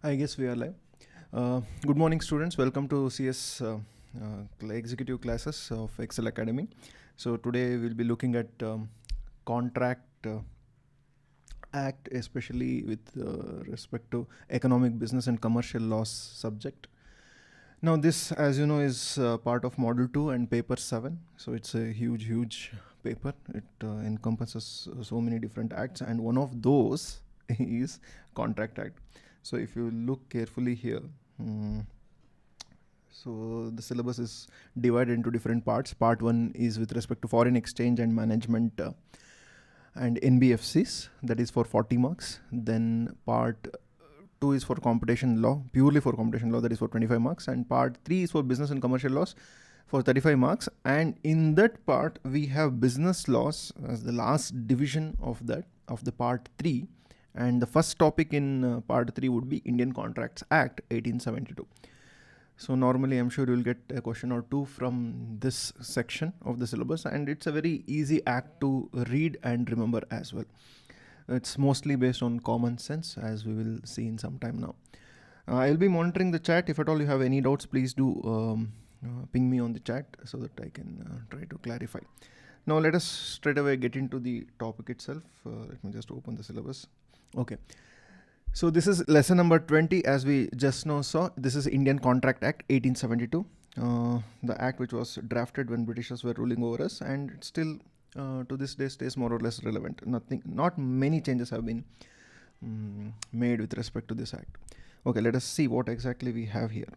I guess we are live. Good morning, students. Welcome to CS executive classes of Ekcel Academy. So today we'll be looking at contract act, especially with respect to economic, business, and commercial laws subject. Now this, as you know, is part of Module 2 and Paper 7. So it's a huge paper. It encompasses so many different acts, and one of those is Contract Act. So if you look carefully here, so the syllabus is divided into different parts. Part 1 is with respect to foreign exchange and management and NBFCs, that is for 40 marks. Then part 2 is for competition law, purely for competition law, that is for 25 marks. And part 3 is for business and commercial laws for 35 marks. And in that part, we have business laws as the last division of that, of the part 3. And the first topic in part 3 would be Indian Contracts Act 1872. So normally I'm sure you'll get a question or two from this section of the syllabus, and it's a very easy act to read and remember as well. It's mostly based on common sense, as we will see in some time now. I'll be monitoring the chat. If at all you have any doubts, please do ping me on the chat so that I can try to clarify. Now let us straight away get into the topic itself. Let me just open the syllabus. Okay, so this is lesson number 20. As we just now saw, this is Indian Contract Act 1872, the act which was drafted when Britishers were ruling over us, and it still to this day stays more or less relevant. Not many changes have been made with respect to this act. Okay, let us see what exactly we have here.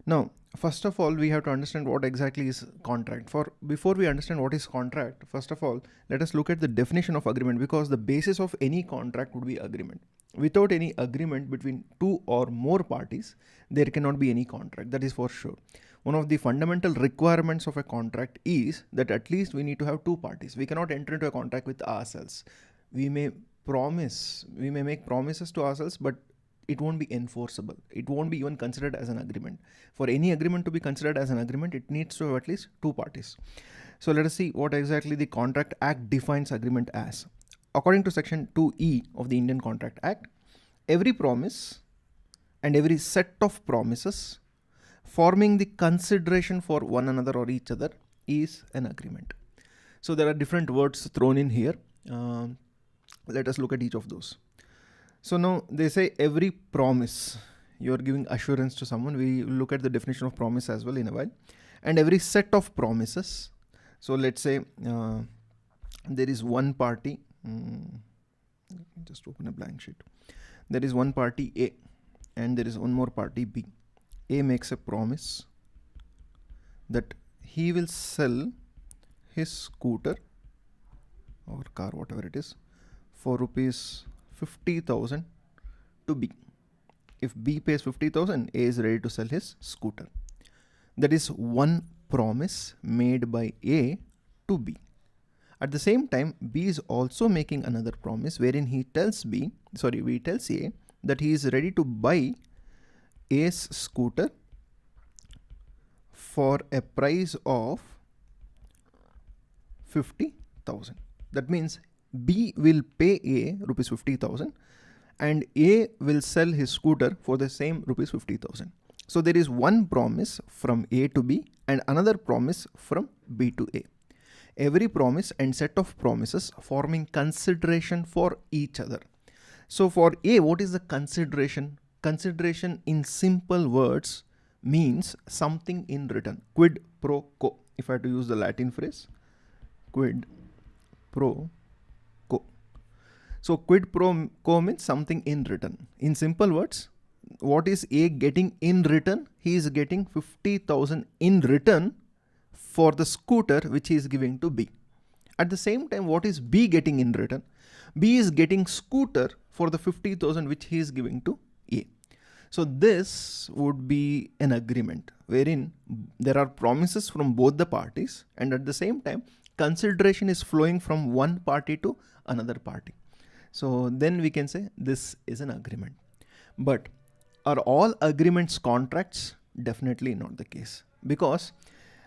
Now, first of all, we have to understand what exactly is contract. Before we understand what is contract, first of all, let us look at the definition of agreement, because the basis of any contract would be agreement. Without any agreement between two or more parties, there cannot be any contract. That is for sure. One of the fundamental requirements of a contract is that at least we need to have two parties. We cannot enter into a contract with ourselves. We may make promises to ourselves, but it won't be enforceable. It won't be even considered as an agreement. For any agreement to be considered as an agreement, it needs to have at least two parties. So let us see what exactly the Contract Act defines agreement as. According to section 2E of the Indian Contract Act, every promise and every set of promises forming the consideration for one another or each other is an agreement. So there are different words thrown in here. Let us look at each of those. So now they say every promise, you are giving assurance to someone. We look at the definition of promise as well in a while. And every set of promises. So let's say there is one party. Just open a blank sheet. There is one party A and there is one more party B. A makes a promise that he will sell his scooter or car, whatever it is, for rupees 50,000 to B. If B pays 50,000, A is ready to sell his scooter. That is one promise made by A to B. At the same time, B is also making another promise wherein he tells B tells A that he is ready to buy A's scooter for a price of 50,000. That means B will pay A rupees 50,000 and A will sell his scooter for the same rupees 50,000. So there is one promise from A to B and another promise from B to A. Every promise and set of promises forming consideration for each other. So for A, what is the consideration? Consideration in simple words means something in return. Quid pro quo. If I had to use the Latin phrase, quid pro quo. So quid pro quo means something in return. In simple words, what is A getting in return? He is getting 50,000 in return for the scooter which he is giving to B. At the same time, what is B getting in return? B is getting scooter for the 50,000 which he is giving to A. So this would be an agreement wherein there are promises from both the parties, and at the same time consideration is flowing from one party to another party. So then we can say this is an agreement. But are all agreements contracts? Definitely not the case, because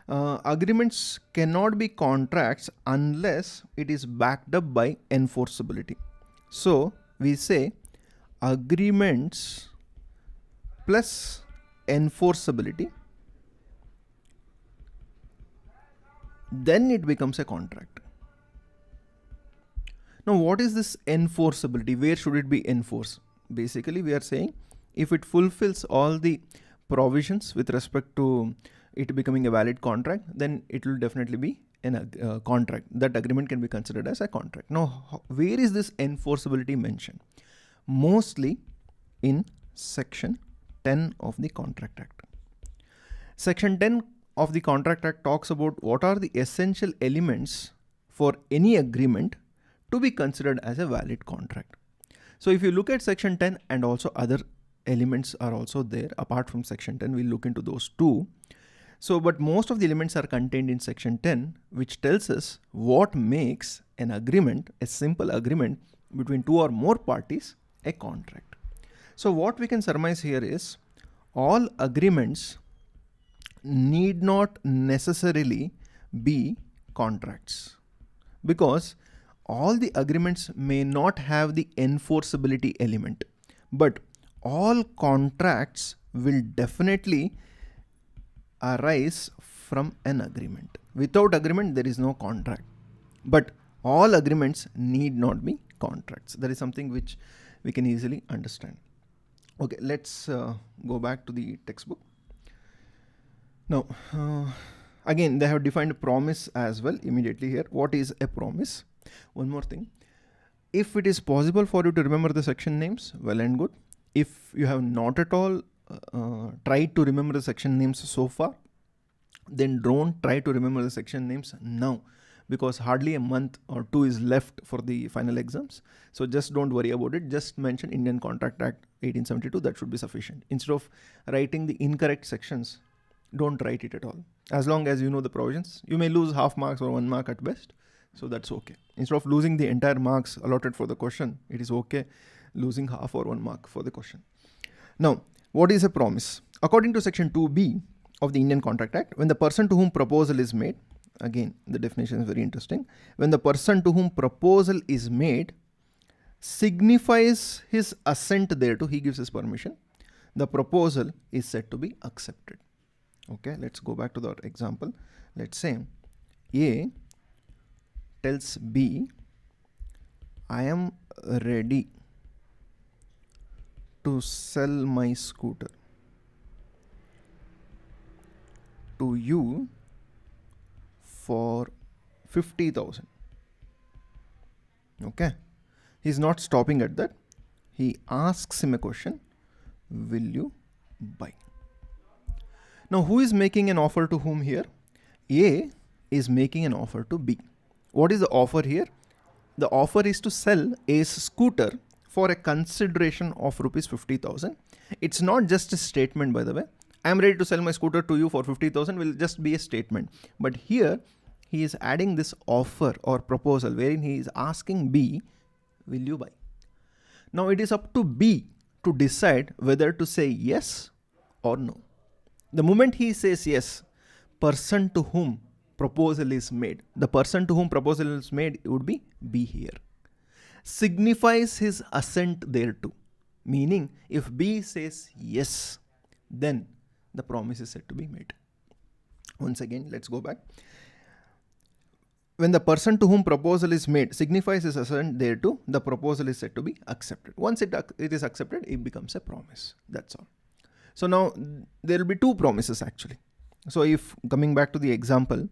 agreements cannot be contracts unless it is backed up by enforceability. So we say agreements plus enforceability, then it becomes a contract. Now what is this enforceability? Where should it be enforced? Basically we are saying if it fulfills all the provisions with respect to it becoming a valid contract, then it will definitely be a contract. That agreement can be considered as a contract. Now where is this enforceability mentioned? Mostly in section 10 of the Contract Act. Section 10 of the Contract Act talks about what are the essential elements for any agreement to be considered as a valid contract. So if you look at section 10, and also other elements are also there apart from section 10, we'll look into those too. So but most of the elements are contained in section 10, which tells us what makes an agreement, a simple agreement between two or more parties, a contract. So what we can surmise here is all agreements need not necessarily be contracts, because all the agreements may not have the enforceability element, but all contracts will definitely arise from an agreement. Without agreement there is no contract, but all agreements need not be contracts. That is something which we can easily understand. Okay, let's go back to the textbook. Now again they have defined a promise as well immediately here. What is a promise? One more thing, if it is possible for you to remember the section names, well and good. If you have not at all tried to remember the section names so far, then don't try to remember the section names now, because hardly a month or two is left for the final exams. So just don't worry about it. Just mention Indian Contract Act 1872, that should be sufficient. Instead of writing the incorrect sections, don't write it at all. As long as you know the provisions, you may lose half marks or 1 mark at best. So that's okay. Instead of losing the entire marks allotted for the question, it is okay losing half or 1 mark for the question. Now, what is a promise? According to section 2B of the Indian Contract Act, when the person to whom proposal is made, again the definition is very interesting, when the person to whom proposal is made signifies his assent thereto, he gives his permission, the proposal is said to be accepted. Okay, let's go back to that example. Let's say A tells B, I am ready to sell my scooter to you for 50,000. Okay, he's not stopping at that. He asks him a question, will you buy? Now who is making an offer to whom here? A is making an offer to B. What is the offer here? The offer is to sell A's scooter for a consideration of rupees 50,000. It's not just a statement, by the way. I am ready to sell my scooter to you for 50,000 will just be a statement. But here he is adding this offer or proposal wherein he is asking B, will you buy? Now it is up to B to decide whether to say yes or no. The moment he says yes, person to whom proposal is made, the person to whom proposal is made would be B here, signifies his assent thereto. Meaning if B says yes, then the promise is said to be made. Once again, let's go back. When the person to whom proposal is made signifies his assent thereto, the proposal is said to be accepted. Once it is accepted, it becomes a promise. That's all. So now there will be two promises actually. So if coming back to the example,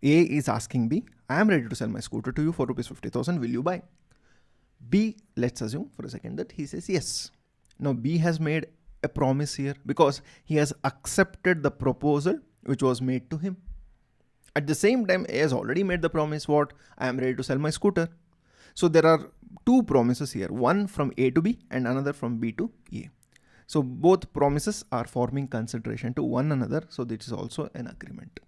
A is asking B, I am ready to sell my scooter to you for rupees 50,000, will you buy? B, let's assume for a second that he says yes. Now B has made a promise here because he has accepted the proposal which was made to him. At the same time, A has already made the promise, what? I am ready to sell my scooter. So there are two promises here, one from A to B and another from B to A. So both promises are forming consideration to one another. So this is also an agreement.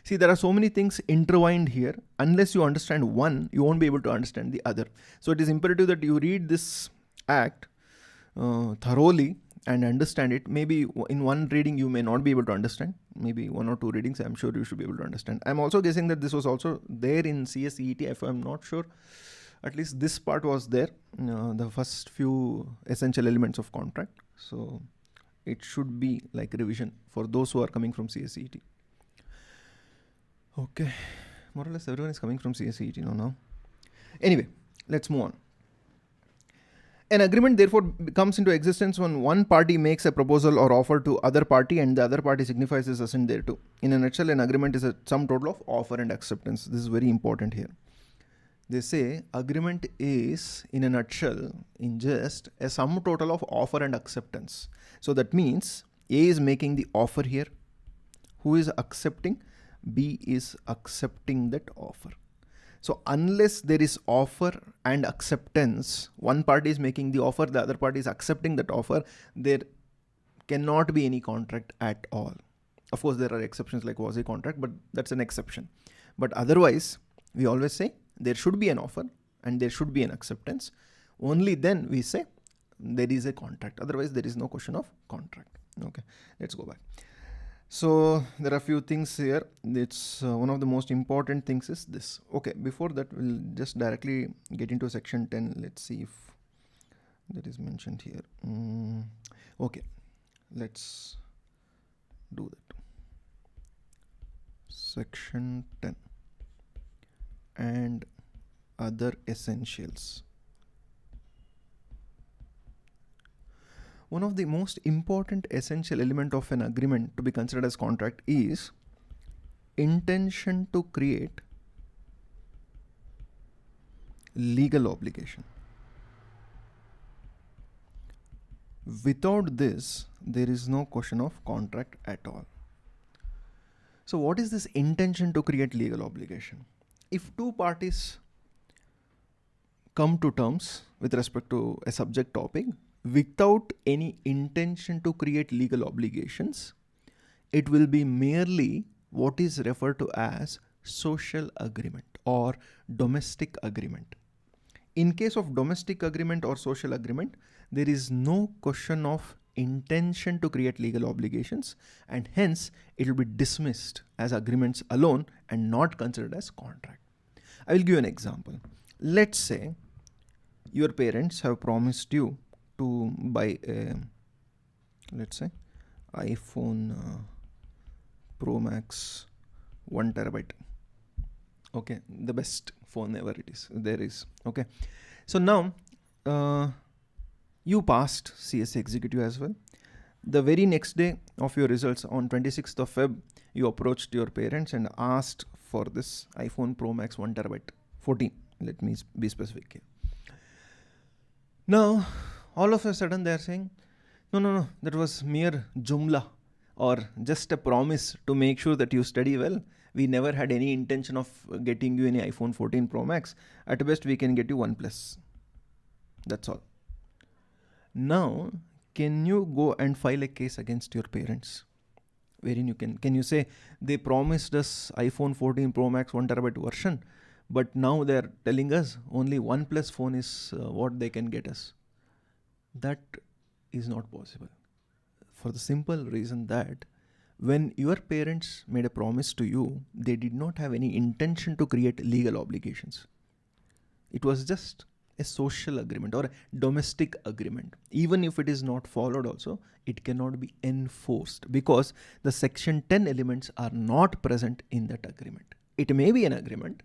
See, there are so many things intertwined here. Unless you understand one, you won't be able to understand the other. So it is imperative that you read this act thoroughly and understand it. Maybe in one reading you may not be able to understand. Maybe one or two readings I'm sure you should be able to understand. I'm also guessing that this was also there in CSET. If I'm not sure, at least this part was there, the first few essential elements of contract. So it should be like revision for those who are coming from CSCET. Okay, more or less everyone is coming from CSCET now. Anyway, let's move on. An agreement therefore comes into existence when one party makes a proposal or offer to other party and the other party signifies his assent thereto. In a nutshell, an agreement is a sum total of offer and acceptance. This is very important here. They say agreement is, in a nutshell, in just a sum total of offer and acceptance. So that means A is making the offer here. Who is accepting? B is accepting that offer. So unless there is offer and acceptance, one party is making the offer, the other party is accepting that offer, there cannot be any contract at all. Of course, there are exceptions like quasi contract, but that's an exception. But otherwise, we always say there should be an offer and there should be an acceptance. Only then we say there is a contract. Otherwise, there is no question of contract. Okay, let's go back. So there are a few things here. It's one of the most important things is this. Okay, before that, we'll just directly get into section 10. Let's see if that is mentioned here. Okay, let's do that. Section 10 and other essentials. One of the most important essential element of an agreement to be considered as contract is intention to create legal obligation. Without this, there is no question of contract at all. So what is this intention to create legal obligation? If two parties come to terms with respect to a subject topic, without any intention to create legal obligations, it will be merely what is referred to as social agreement or domestic agreement. In case of domestic agreement or social agreement, there is no question of intention to create legal obligations, and hence it will be dismissed as agreements alone and not considered as contract. I will give you an example. Let's say your parents have promised you to buy a, let's say, iPhone Pro Max 1 terabyte. Okay, the best phone ever there is. Okay, so now you passed CSE executive as well. The very next day of your results, on 26th of Feb, you approached your parents and asked for this iPhone Pro Max 1 terabyte 14. Let me be specific here. Now all of a sudden they are saying, no, that was mere jumla or just a promise to make sure that you study well. We never had any intention of getting you any iPhone 14 Pro Max. At best, we can get you 1 Plus. That's all. Now, can you go and file a case against your parents? Wherein you can you say they promised us iPhone 14 Pro Max 1 terabyte version, but now they're telling us only 1 Plus phone is what they can get us. That is not possible, for the simple reason that when your parents made a promise to you, they did not have any intention to create legal obligations. It was just a social agreement or a domestic agreement. Even if it is not followed also, it cannot be enforced because the section 10 elements are not present in that agreement. It may be an agreement.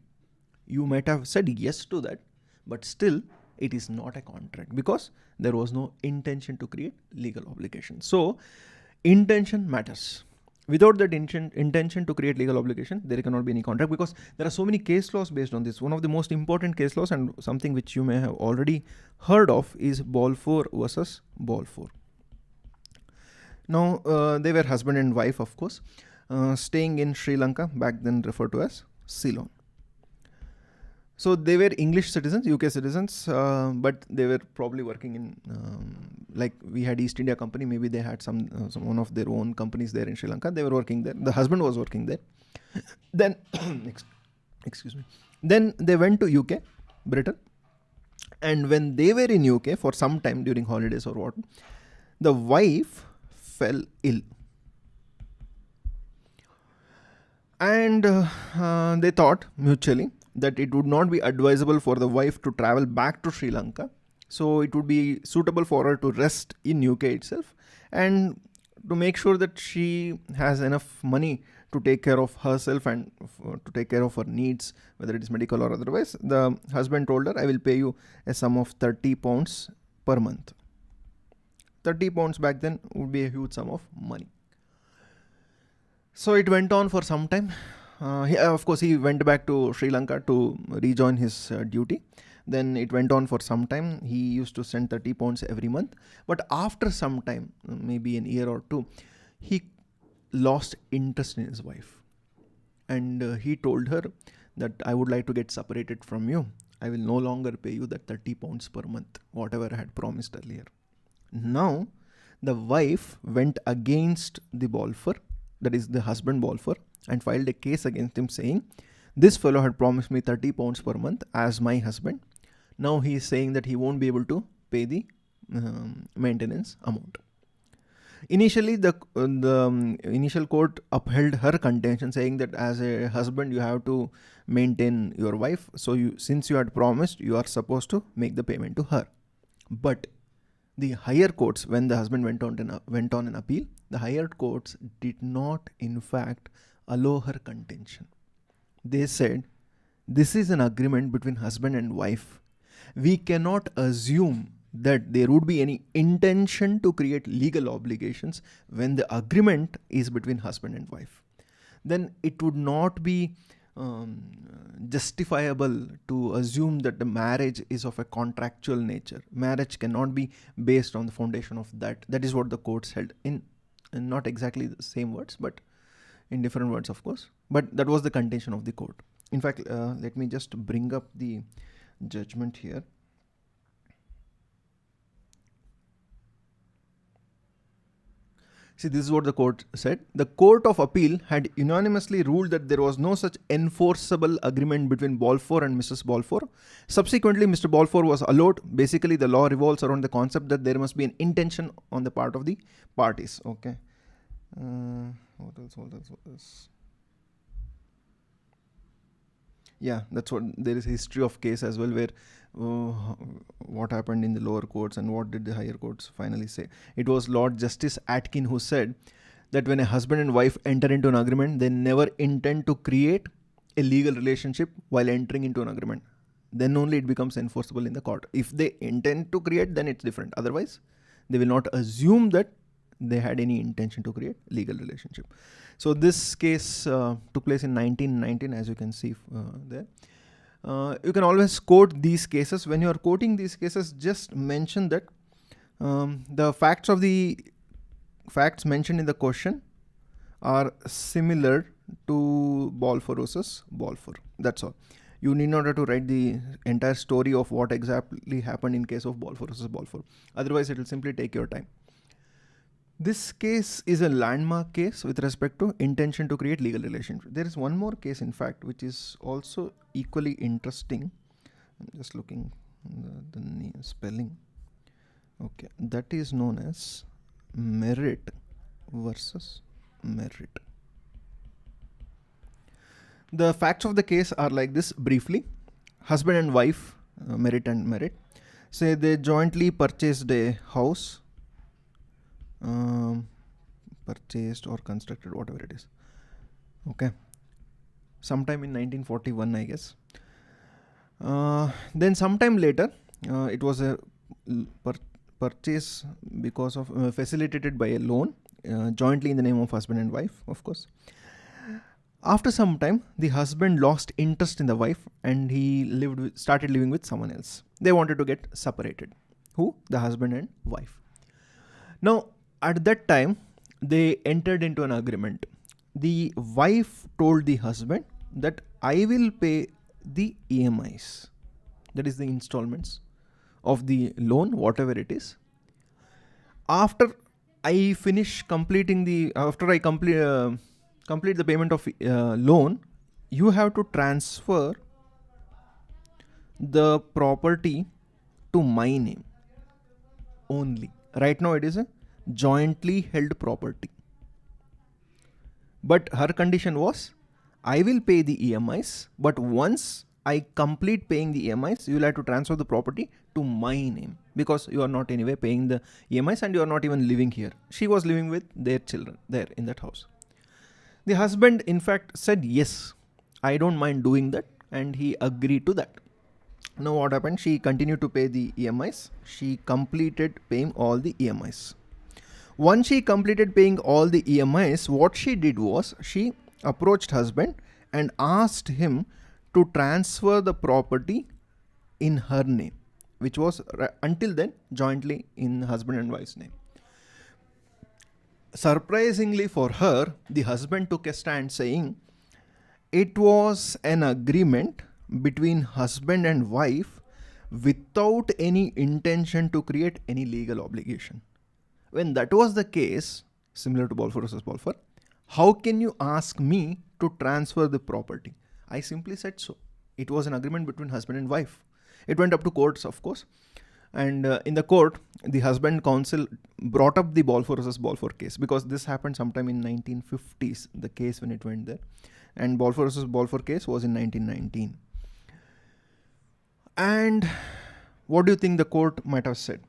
You might have said yes to that, but still it is not a contract because there was no intention to create legal obligation. So intention matters. Without that intention to create legal obligation, there cannot be any contract because there are so many case laws based on this. One of the most important case laws and something which you may have already heard of is Balfour versus Balfour. Now they were husband and wife, of course, staying in Sri Lanka, back then referred to as Ceylon. So they were English citizens, UK citizens, but they were probably working in, like we had East India Company, maybe they had some one of their own companies there in Sri Lanka. They were working there. The husband was working there. Then, excuse me. Then they went to UK, Britain. And when they were in UK for some time during holidays or what, the wife fell ill. And they thought mutually that it would not be advisable for the wife to travel back to Sri Lanka. So it would be suitable for her to rest in UK itself and to make sure that she has enough money to take care of herself and to take care of her needs, whether it is medical or otherwise, the husband told her, I will pay you a sum of 30 pounds per month. 30 pounds back then would be a huge sum of money. So it went on for some time. Of course, he went back to Sri Lanka to rejoin his duty. Then it went on for some time. He used to send 30 pounds every month. But after some time, maybe an year or two, he lost interest in his wife. And he told her that I would like to get separated from you. I will no longer pay you that 30 pounds per month, whatever I had promised earlier. Now, the wife went against the Balfour, that is the husband Balfour, and filed a case against him saying, this fellow had promised me 30 pounds per month as my husband. Now he is saying that he won't be able to pay the maintenance amount. Initially, the initial court upheld her contention, saying that as a husband you have to maintain your wife. So since you had promised, you are supposed to make the payment to her. But the higher courts, when the husband went on an appeal, the higher courts did not in fact allow her contention. They said, this is an agreement between husband and wife. We cannot assume that there would be any intention to create legal obligations when the agreement is between husband and wife. Then it would not be justifiable to assume that the marriage is of a contractual nature. Marriage cannot be based on the foundation of that. That is what the courts held in not exactly the same words, but in different words, of course. But that was the contention of the court. In fact, let me just bring up the judgment here. See, this is what the court said. The Court of Appeal had unanimously ruled that there was no such enforceable agreement between Balfour and Mrs. Balfour. Subsequently, Mr. Balfour was allowed. Basically, the law revolves around the concept that there must be an intention on the part of the parties. Okay. What else? Yeah, that's what, there is history of case as well, where what happened in the lower courts and what did the higher courts finally say. It was Lord Justice Atkin who said that when a husband and wife enter into an agreement, they never intend to create a legal relationship while entering into an agreement. Then only it becomes enforceable in the court. If they intend to create, then it's different. Otherwise, they will not assume that they had any intention to create legal relationship. So this case took place in 1919, as you can see there. You can always quote these cases. When you are quoting these cases, just mention that the facts mentioned in the question are similar to Balfour versus Balfour. That's all. You need not have to write the entire story of what exactly happened in case of Balfour versus Balfour. Otherwise, it will simply take your time. This case is a landmark case with respect to intention to create legal relationship. There is one more case, in fact, which is also equally interesting. I'm just looking the spelling. Okay, that is known as Merritt versus Merritt. The facts of the case are like this briefly. Husband and wife, Merritt and Merritt, say they jointly purchased a house. Purchased or constructed, whatever it is. Okay. Sometime in 1941, I guess. Then sometime later, it was a purchase because of facilitated by a loan, jointly in the name of husband and wife, of course. After some time, the husband lost interest in the wife and he started living with someone else. They wanted to get separated. Who? The husband and wife. Now, at that time, they entered into an agreement. The wife told the husband that I will pay the EMIs, that is the installments of the loan, whatever it is. After I complete the payment of loan, you have to transfer the property to my name only. Right now, it is a jointly held property. But her condition was, I will pay the EMIs, but once I complete paying the EMIs, you will have to transfer the property to my name, because you are not anyway paying the EMIs and you are not even living here. She was living with their children there in that house. The husband in fact said, yes, I don't mind doing that, and he agreed to that. Now what happened? She continued to pay the EMIs. She completed paying all the EMIs. Once she completed paying all the EMIs, what she did was she approached husband and asked him to transfer the property in her name, which was until then jointly in husband and wife's name. Surprisingly for her, the husband took a stand saying it was an agreement between husband and wife without any intention to create any legal obligation. When that was the case, similar to Balfour versus Balfour, how can you ask me to transfer the property? I simply said so. It was an agreement between husband and wife. It went up to courts, of course. And in the court, the husband counsel brought up the Balfour versus Balfour case, because this happened sometime in 1950s, the case when it went there. And Balfour versus Balfour case was in 1919. And what do you think the court might have said?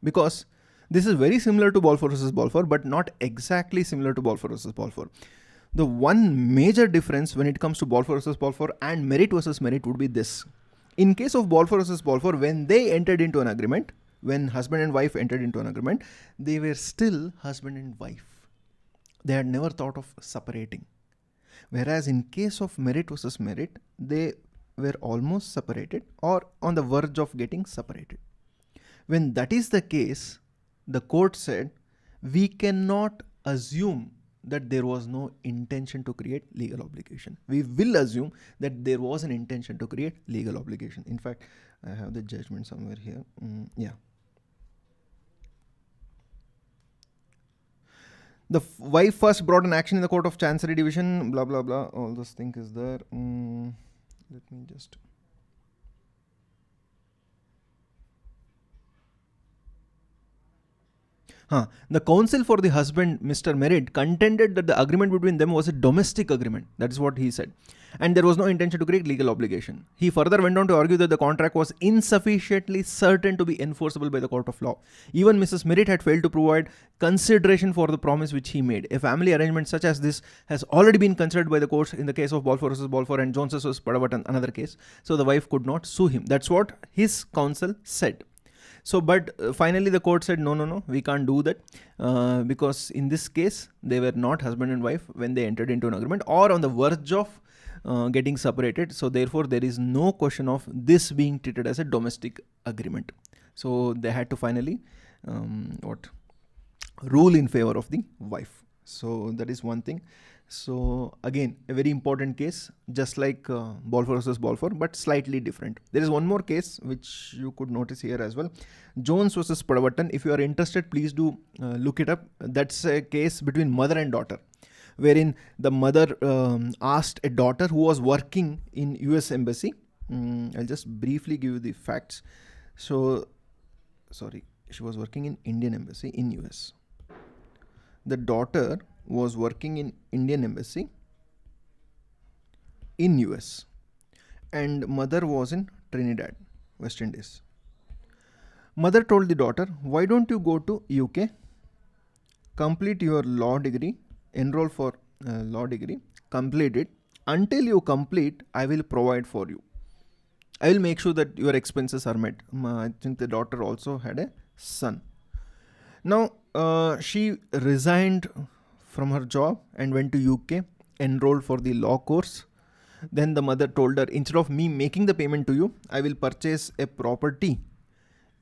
Because this is very similar to Balfour versus Balfour, but not exactly similar to Balfour versus Balfour. The one major difference when it comes to Balfour versus Balfour and Merritt versus Merritt would be this. In case of Balfour versus Balfour, when they entered into an agreement, when husband and wife entered into an agreement, they were still husband and wife. They had never thought of separating. Whereas in case of Merritt versus Merritt, they were almost separated or on the verge of getting separated. When that is the case, the court said, we cannot assume that there was no intention to create legal obligation. We will assume that there was an intention to create legal obligation. In fact, I have the judgment somewhere here. Yeah. The wife first brought an action in the Court of Chancery Division, blah, blah, blah. All this thing is there. Let me just... The counsel for the husband, Mr. Merritt, contended that the agreement between them was a domestic agreement. That is what he said. And there was no intention to create legal obligation. He further went on to argue that the contract was insufficiently certain to be enforceable by the court of law. Even Mrs. Merritt had failed to provide consideration for the promise which he made. A family arrangement such as this has already been considered by the courts in the case of Balfour versus Balfour and Jones versus Padavatt, another case. So the wife could not sue him. That's what his counsel said. So, but finally the court said, no, we can't do that because in this case, they were not husband and wife when they entered into an agreement or on the verge of getting separated. So therefore, there is no question of this being treated as a domestic agreement. So they had to finally rule in favor of the wife. So that is one thing. So again, a very important case, just like Balfour versus Balfour, but slightly different. There is one more case which you could notice here as well. Jones versus Padavatt. If you are interested, please do look it up. That's a case between mother and daughter, wherein the mother asked a daughter who was working in US Embassy. I'll just briefly give you the facts. So, sorry, she was working in Indian Embassy in US. The daughter was working in Indian Embassy in US and mother was in Trinidad, West Indies. Mother told the daughter, why don't you go to UK, complete your law degree, enroll for law degree, complete it. Until you complete, I will provide for you. I will make sure that your expenses are met. I think the daughter also had a son. Now, she resigned from her job and went to UK, enrolled for the law course. Then the mother told her, instead of me making the payment to you, I will purchase a property.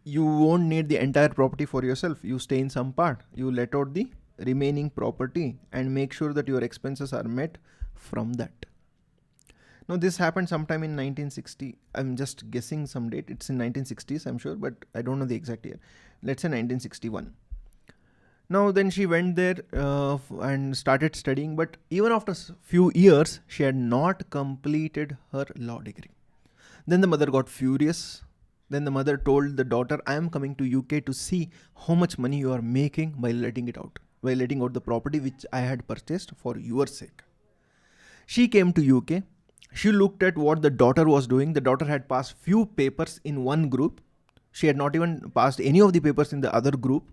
You won't need the entire property for yourself. You stay in some part. You let out the remaining property and make sure that your expenses are met from that. Now this happened sometime in 1960. I'm just guessing some date. It's in 1960s, I'm sure, but I don't know the exact year. Let's say 1961. Now then she went there and started studying, but even after a few years, she had not completed her law degree. Then the mother got furious. Then the mother told the daughter, I am coming to UK to see how much money you are making by letting it out, by letting out the property which I had purchased for your sake. She came to UK She looked at what the daughter was doing. The daughter had passed few papers in one group. She had not even passed any of the papers in the other group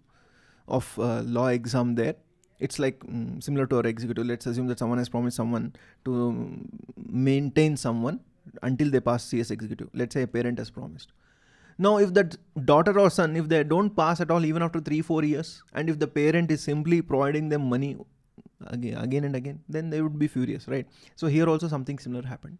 of law exam there. It's like similar to our executive. Let's assume that someone has promised someone to maintain someone until they pass CS executive. Let's say a parent has promised. Now, if that daughter or son, if they don't pass at all, even after 3-4 years, and if the parent is simply providing them money again and again, then they would be furious, right? So here also something similar happened.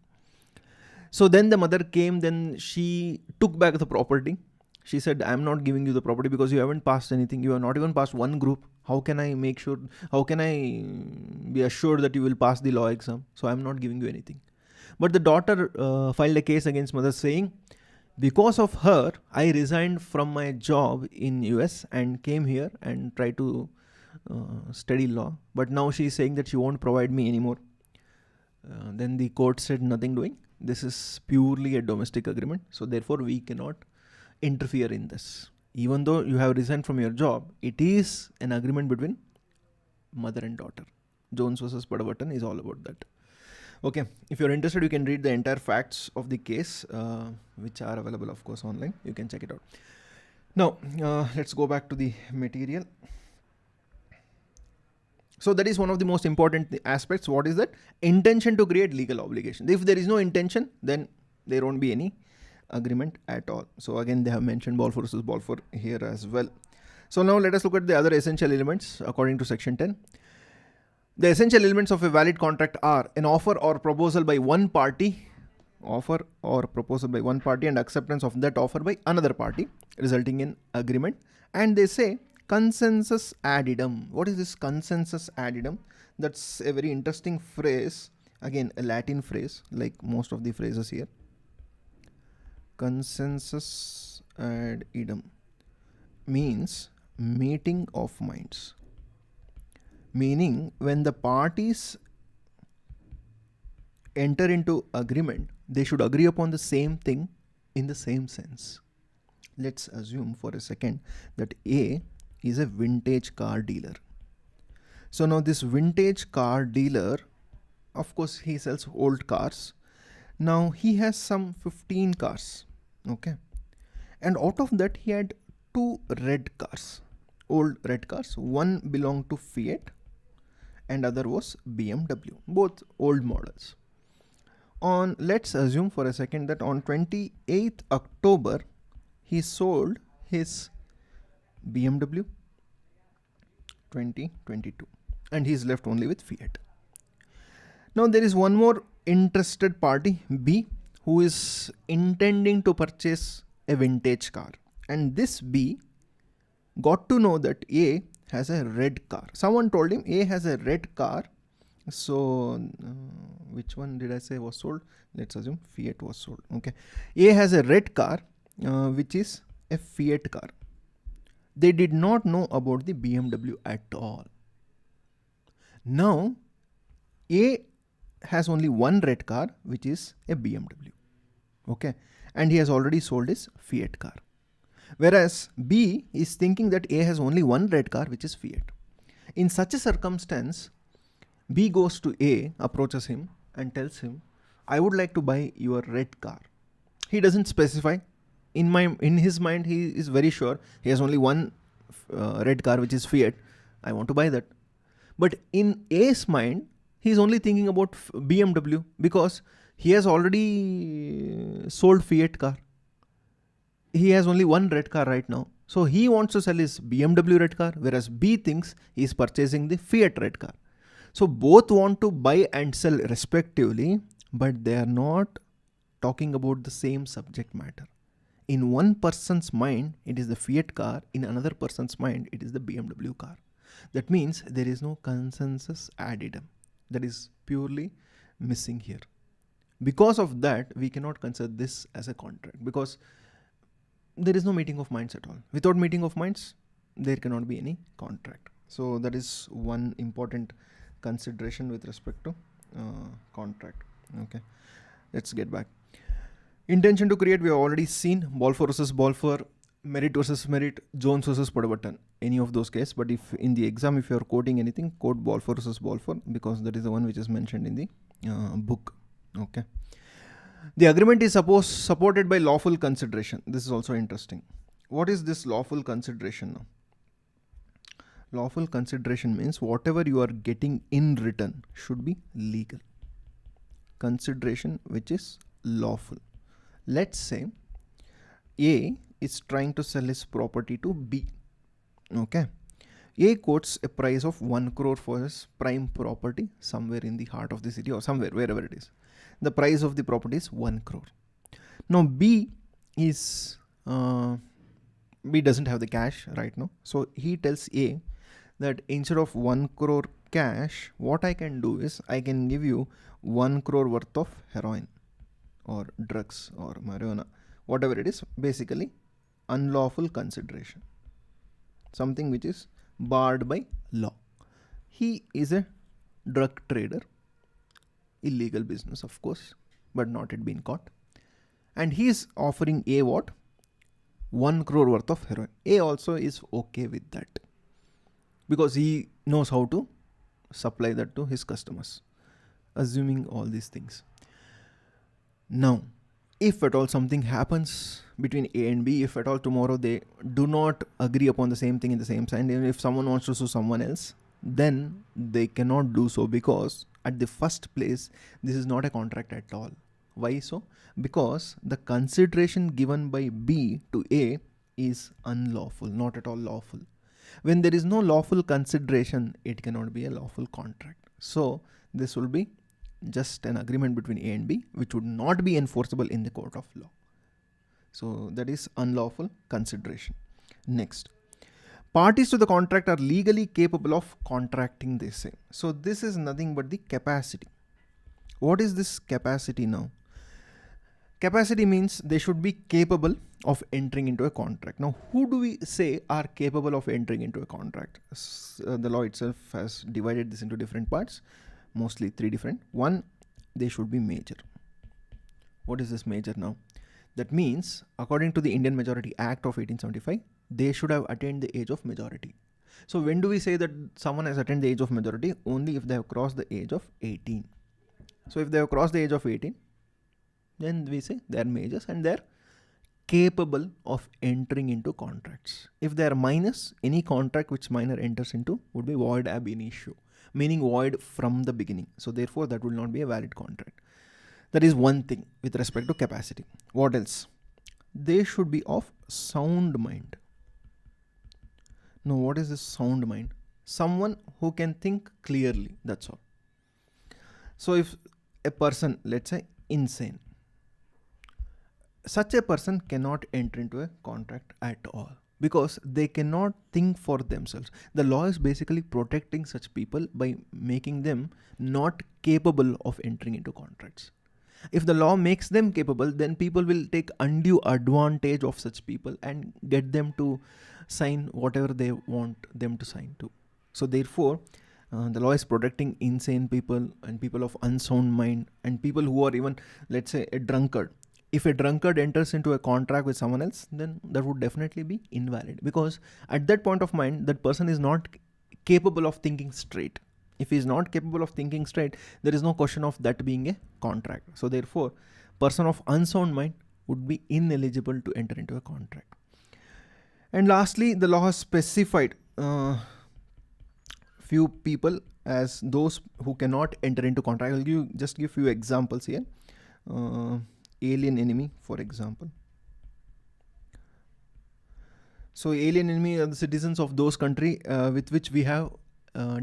So then the mother came, then she took back the property. She said, I'm not giving you the property because you haven't passed anything. You have not even passed one group. How can I make sure, how can I be assured that you will pass the law exam? So I'm not giving you anything. But the daughter filed a case against mother saying, because of her, I resigned from my job in US and came here and tried to study law. But now she is saying that she won't provide me anymore. Then the court said nothing doing. This is purely a domestic agreement. So therefore we cannot interfere in this. Even though you have resigned from your job, it is an agreement between mother and daughter. Jones versus Padavatam is all about that. Okay, if you're interested, you can read the entire facts of the case, which are available, of course, online. You can check it out. Now, let's go back to the material. So that is one of the most important aspects. What is that? Intention to create legal obligation. If there is no intention, then there won't be any agreement at all. So again, they have mentioned Balfour versus Balfour here as well. So now let us look at the other essential elements according to section 10. The essential elements of a valid contract are an offer or proposal by one party, and acceptance of that offer by another party, resulting in agreement. And they say consensus addendum. What is this consensus addendum? That's a very interesting phrase. Again, a Latin phrase, like most of the phrases here. Consensus addendum means meeting of minds. Meaning, when the parties enter into agreement, they should agree upon the same thing in the same sense. Let's assume for a second that A is a vintage car dealer. So now this vintage car dealer, of course, he sells old cars. Now he has some 15 cars, okay? And out of that, he had 2 red cars, old red cars. One belonged to Fiat and other was BMW, both old models. Let's assume for a second that on 28th October, he sold his BMW 2022 and he's left only with Fiat. Now there is one more interested party, B, who is intending to purchase a vintage car, and this B got to know that A has a red car. Someone told him A has a red car. So which one did I say was sold? Let's assume Fiat was sold. Okay, A has a red car, which is a Fiat car. They did not know about the BMW at all. Now A has only one red car, which is a BMW. Okay, and he has already sold his Fiat car. Whereas B is thinking that A has only one red car, which is Fiat. In such a circumstance, B goes to A, approaches him and tells him, I would like to buy your red car. He doesn't specify. In his mind, he is very sure he has only one red car, which is Fiat. I want to buy that. But in A's mind, he is only thinking about BMW because he has already sold Fiat car. He has only one red car right now. So he wants to sell his BMW red car, whereas B thinks he is purchasing the Fiat red car. So both want to buy and sell respectively, but they are not talking about the same subject matter. In one person's mind, it is the Fiat car. In another person's mind, it is the BMW car. That means there is no consensus addendum. That is purely missing here. Because of that, we cannot consider this as a contract because there is no meeting of minds at all. Without meeting of minds, there cannot be any contract. So that is one important consideration with respect to contract. Okay, let's get back. Intention to create, we have already seen Balfour versus Balfour, Merritt versus Merritt, Jones versus Padavatam, any of those cases. But if in the exam, if you are quoting anything, quote Balfour versus Balfour because that is the one which is mentioned in the book. Okay. The agreement is supported by lawful consideration. This is also interesting. What is this lawful consideration now? Lawful consideration means whatever you are getting in return should be legal. Consideration which is lawful. Let's say A is trying to sell his property to B. Okay. A quotes a price of 1 crore for his prime property somewhere in the heart of the city or somewhere, wherever it is. The price of the property is 1 crore. Now B doesn't have the cash right now. So he tells A that instead of 1 crore cash, what I can do is I can give you 1 crore worth of heroin or drugs or marijuana, whatever it is, basically unlawful consideration. Something which is barred by law. He is a drug trader, illegal business of course, but not yet been caught. And he is offering A what? 1 crore worth of heroin. A also is okay with that because he knows how to supply that to his customers, assuming all these things. Now, if at all something happens between A and B, if at all tomorrow they do not agree upon the same thing in the same time, and if someone wants to sue someone else, then they cannot do so because at the first place, this is not a contract at all. Why so? Because the consideration given by B to A is unlawful, not at all lawful. When there is no lawful consideration, it cannot be a lawful contract. So this will be just an agreement between A and B, which would not be enforceable in the court of law. So that is unlawful consideration. Next, parties to the contract are legally capable of contracting, they say. So this is nothing but the capacity. What is this capacity now? Capacity means they should be capable of entering into a contract. Now, who do we say are capable of entering into a contract? The law itself has divided this into different parts, mostly 3 different. One, they should be major. What is this major now? That means, according to the Indian Majority Act of 1875, they should have attained the age of majority. So when do we say that someone has attained the age of majority? Only if they have crossed the age of 18. So if they have crossed the age of 18, then we say they are majors and they are capable of entering into contracts. If they are minors, any contract which minor enters into would be void ab initio, meaning void from the beginning. So therefore that will not be a valid contract. That is one thing with respect to capacity. What else? They should be of sound mind. Now what is this sound mind? Someone who can think clearly, that's all. So if a person, let's say insane, such a person cannot enter into a contract at all because they cannot think for themselves. The law is basically protecting such people by making them not capable of entering into contracts. If the law makes them capable, then people will take undue advantage of such people and get them to sign whatever they want them to sign to. So therefore, the law is protecting insane people and people of unsound mind and people who are even, let's say, a drunkard. If a drunkard enters into a contract with someone else, then that would definitely be invalid because at that point of mind, that person is not capable of thinking straight. If he is not capable of thinking straight, there is no question of that being a contract. So therefore, person of unsound mind would be ineligible to enter into a contract. And lastly, the law has specified few people as those who cannot enter into contract. I'll just give few examples here. Alien enemy, for example. So alien enemy are the citizens of those country with which we have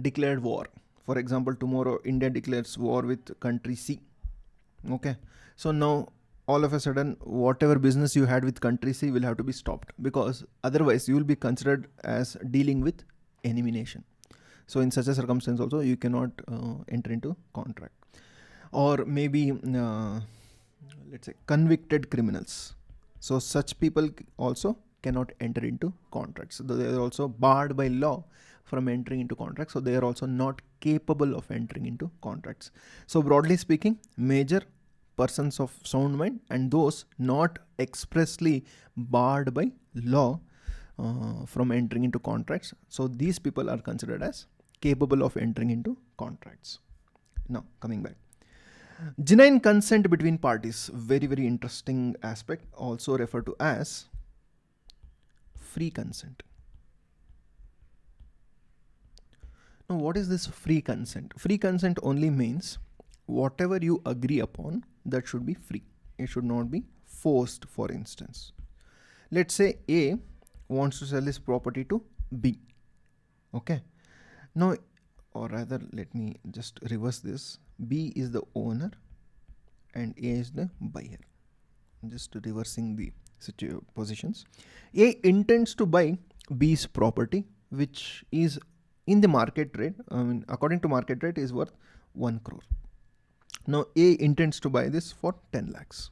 declared war. For example, tomorrow India declares war with country C. Okay. So now all of a sudden, whatever business you had with country C will have to be stopped because otherwise you will be considered as dealing with enemy nation. So in such a circumstance also you cannot enter into contract. Or maybe let's say convicted criminals. So such people also cannot enter into contracts. So they are also barred by law from entering into contracts. So they are also not capable of entering into contracts. So broadly speaking, major, persons of sound mind, and those not expressly barred by law from entering into contracts. So these people are considered as capable of entering into contracts. Now coming back. Genuine consent between parties, very, very interesting aspect, also referred to as free consent. Now, what is this free consent? Free consent only means whatever you agree upon, that should be free. It should not be forced, for instance. Let's say A wants to sell his property to B. Okay. Now, or rather, let me just reverse this. B is the owner and A is the buyer. I'm just reversing the positions. A intends to buy B's property, which is in the market rate, according to market rate, is worth 1 crore. Now A intends to buy this for 10 lakhs.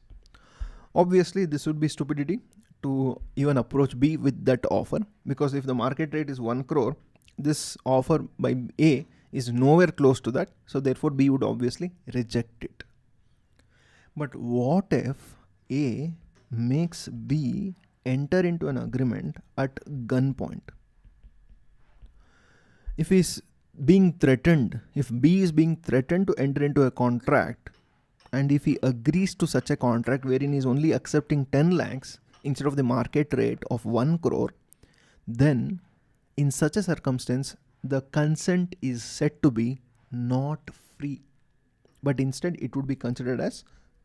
Obviously, this would be stupidity to even approach B with that offer, because if the market rate is 1 crore, this offer by A is nowhere close to that. So therefore B would obviously reject it. But what if A makes B enter into an agreement at gunpoint? If he's being threatened, if B is being threatened to enter into a contract, and if he agrees to such a contract wherein he's only accepting 10 lakhs instead of the market rate of 1 crore, then in such a circumstance, the consent is said to be not free, but instead it would be considered as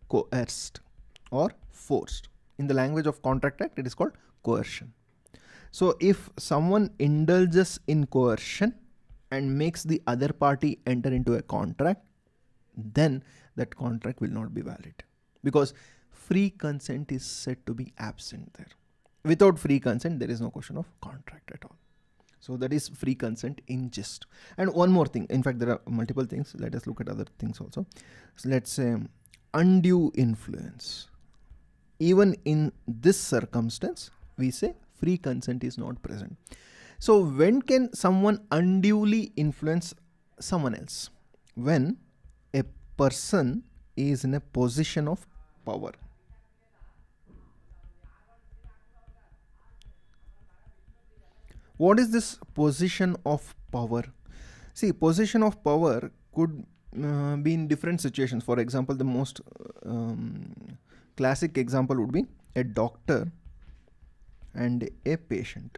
coerced or forced. In the language of Contract Act, it is called coercion. So if someone indulges in coercion and makes the other party enter into a contract, then that contract will not be valid, because free consent is said to be absent there. Without free consent, there is no question of contract at all. So that is free consent in gist. And one more thing, in fact, there are multiple things. Let us look at other things also. So let's say undue influence. Even in this circumstance, we say free consent is not present. So when can someone unduly influence someone else? When a person is in a position of power. What is this position of power? See, position of power could be in different situations. For example, the most classic example would be a doctor and a patient.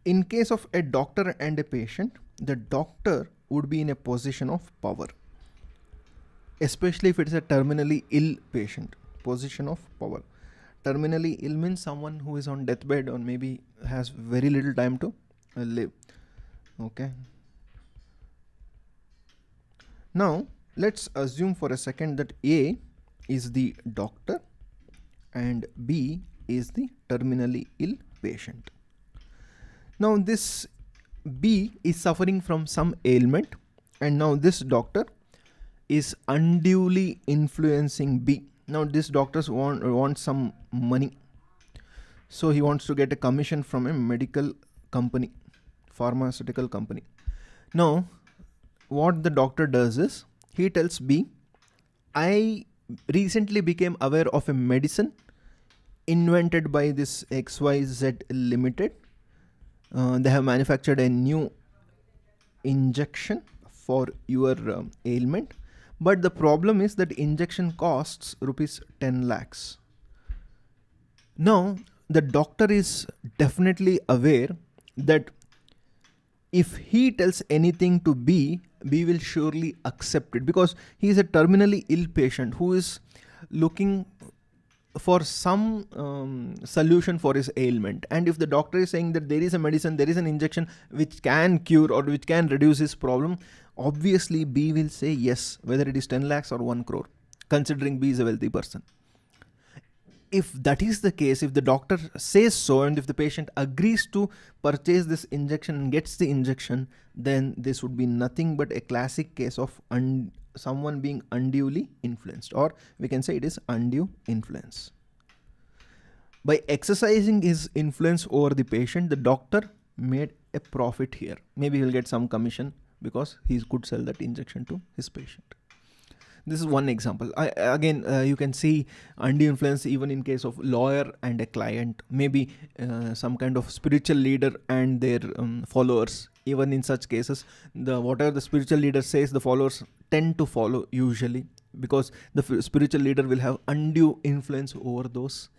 In case of a doctor and a patient, the doctor would be in a position of power, especially if it is a terminally ill patient. Position of power. Terminally ill means someone who is on deathbed or maybe has very little time to live. Okay. Now let's assume for a second that A is the doctor and B is the terminally ill patient. Now this B is suffering from some ailment, and now this doctor is unduly influencing B. Now this doctor wants some money, so he wants to get a commission from a medical company, pharmaceutical company. Now what the doctor does is, he tells B, I recently became aware of a medicine invented by this XYZ Limited. They have manufactured a new injection for your ailment, but the problem is that injection costs rupees 10 lakhs. Now the doctor is definitely aware that if he tells anything to B, B will surely accept it, because he is a terminally ill patient who is looking for some solution for his ailment. And if the doctor is saying that there is a medicine, there is an injection which can cure or which can reduce his problem, obviously B will say yes, whether it is 10 lakhs or 1 crore, considering B is a wealthy person. If that is the case, if the doctor says so and if the patient agrees to purchase this injection and gets the injection, then this would be nothing but a classic case of someone being unduly influenced, or we can say it is undue influence. By exercising his influence over the patient, the doctor made a profit here. Maybe he'll get some commission because he could sell that injection to his patient. This is one example. Again, you can see undue influence even in case of lawyer and a client, maybe some kind of spiritual leader and their followers. Even in such cases, whatever the spiritual leader says, the followers tend to follow usually, because the spiritual leader will have undue influence over those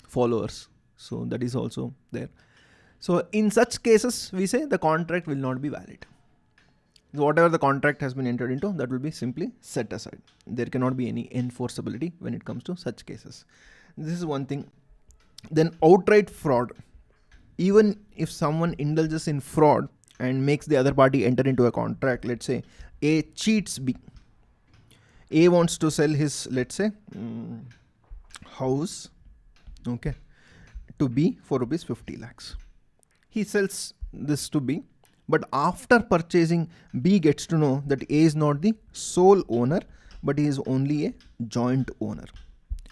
followers. So that is also there. So in such cases, we say the contract will not be valid. Whatever the contract has been entered into, that will be simply set aside. There cannot be any enforceability when it comes to such cases. This is one thing. Then outright fraud. Even if someone indulges in fraud and makes the other party enter into a contract, let's say A cheats B. A wants to sell his, let's say, house, okay, to B for rupees 50 lakhs. He sells this to B. But after purchasing, B gets to know that A is not the sole owner, but he is only a joint owner.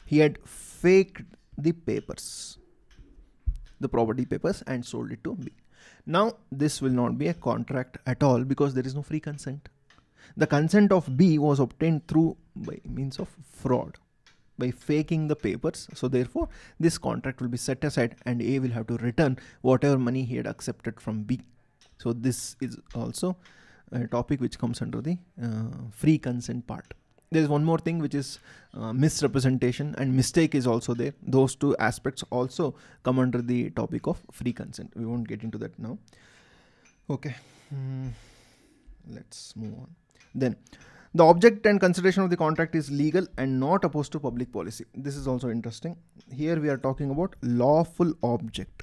He had faked the papers, the property papers, and sold it to B. Now, this will not be a contract at all because there is no free consent. The consent of B was obtained by means of fraud, by faking the papers. So therefore, this contract will be set aside and A will have to return whatever money he had accepted from B. So this is also a topic which comes under the free consent part. There is one more thing, which is misrepresentation and mistake is also there. Those two aspects also come under the topic of free consent. We won't get into that now. Okay, let's move on. Then the object and consideration of the contract is legal and not opposed to public policy. This is also interesting. Here we are talking about lawful object.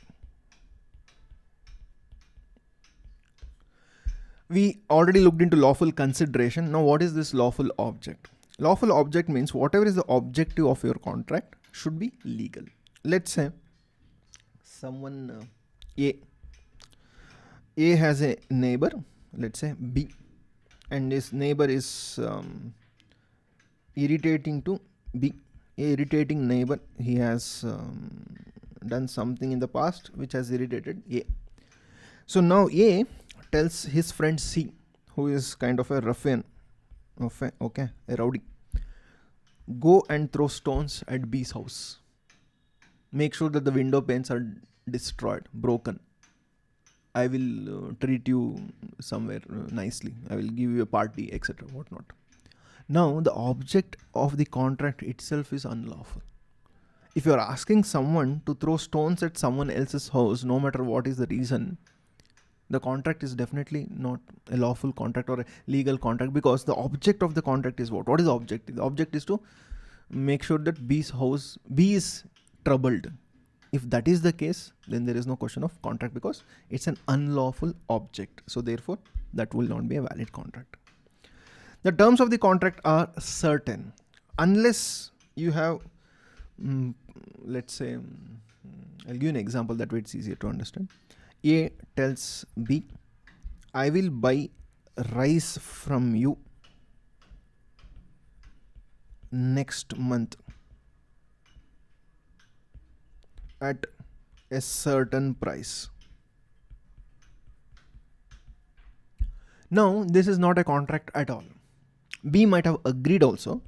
We already looked into lawful consideration. Now what is this lawful object? Lawful object means whatever is the objective of your contract should be legal. Let's say someone A has a neighbor, let's say B, and this neighbor is irritating to B. A irritating neighbor, he has done something in the past which has irritated A. So now A tells his friend C, who is kind of a ruffian, a rowdy, go and throw stones at B's house. Make sure that the window panes are destroyed, broken. I will treat you somewhere nicely. I will give you a party, etc. whatnot. Now the object of the contract itself is unlawful. If you are asking someone to throw stones at someone else's house, no matter what is the reason, the contract is definitely not a lawful contract or a legal contract, because the object of the contract is what? What is the object? The object is to make sure that B is troubled. If that is the case, then there is no question of contract because it's an unlawful object. So therefore, that will not be a valid contract. The terms of the contract are certain unless you have, let's say, I'll give you an example, that way it's easier to understand. A tells B, I will buy rice from you next month at a certain price. Now, this is not a contract at all. B might have agreed also